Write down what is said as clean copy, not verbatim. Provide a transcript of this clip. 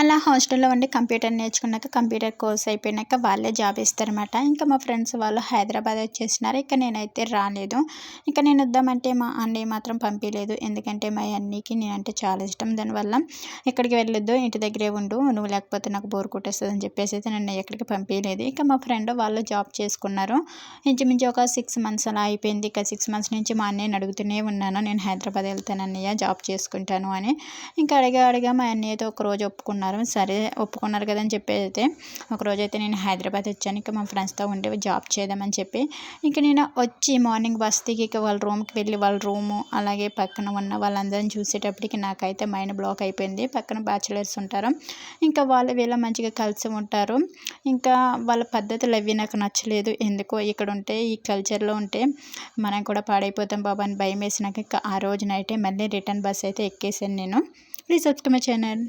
అలా హాస్టల్లో ఉండి కంప్యూటర్ నేర్చుకున్నాక కంప్యూటర్ కోర్స్ అయిపోయినాక వాళ్ళే జాబ్ ఇస్తారన్నమాట. ఇంకా మా ఫ్రెండ్స్ వాళ్ళు హైదరాబాద్ వచ్చేసినారు. ఇక నేనైతే రాలేదు. ఇక నేను వద్దామంటే మా అన్నయ్య మాత్రం పంపియలేదు. ఎందుకంటే మా అన్నయ్యకి నేనంటే చాలా ఇష్టం. దానివల్ల ఎక్కడికి వెళ్ళొద్దు, ఇంటి దగ్గరే ఉండు, నువ్వు లేకపోతే నాకు బోర్ కొట్టేస్తుందని చెప్పేసి అయితే నన్ను ఎక్కడికి పంపించలేదు. ఇక మా ఫ్రెండ్ వాళ్ళు జాబ్ చేసుకున్నారు. ఇంచుమించు ఒక 6 మంత్స్ అలా అయిపోయింది. ఇక 6 మంత్స్ నుంచి మా అన్నయ్యని అడుగుతూనే ఉన్నాను, నేను హైదరాబాద్ వెళ్తాను అన్నయ్య, జాబ్ చేసుకుంటాను అని. ఇంకా అడిగా మా అన్నయ్యతో ఒకరోజు ఒప్పుకున్నారు. సరే ఒప్పుకున్నారు కదా అని చెప్పి అయితే ఒకరోజైతే నేను హైదరాబాద్ వచ్చాను. ఇక మా ఫ్రెండ్స్తో ఉండి జాబ్ చేద్దామని చెప్పి ఇంక నేను వచ్చి మార్నింగ్ బస్ దిగి ఇక వాళ్ళ రూమ్కి వెళ్ళి వాళ్ళ రూము అలాగే పక్కన ఉన్న వాళ్ళందరిని చూసేటప్పటికి నాకైతే మైండ్ బ్లాక్ అయిపోయింది. పక్కన బ్యాచులర్స్ ఉంటారు, ఇంకా వాళ్ళు వీళ్ళ మంచిగా కలిసి ఉంటారు. ఇంకా వాళ్ళ పద్ధతులు అవి నాకు నచ్చలేదు. ఎందుకో ఇక్కడ ఉంటే ఈ కల్చర్లో ఉంటే మనం కూడా పాడైపోతాం బాబా అని భయం వేసినాక ఇక ఆ రోజు నైటే మళ్ళీ రిటర్న్ బస్ అయితే ఎక్కేసాను నేను. Please subscribe my channel.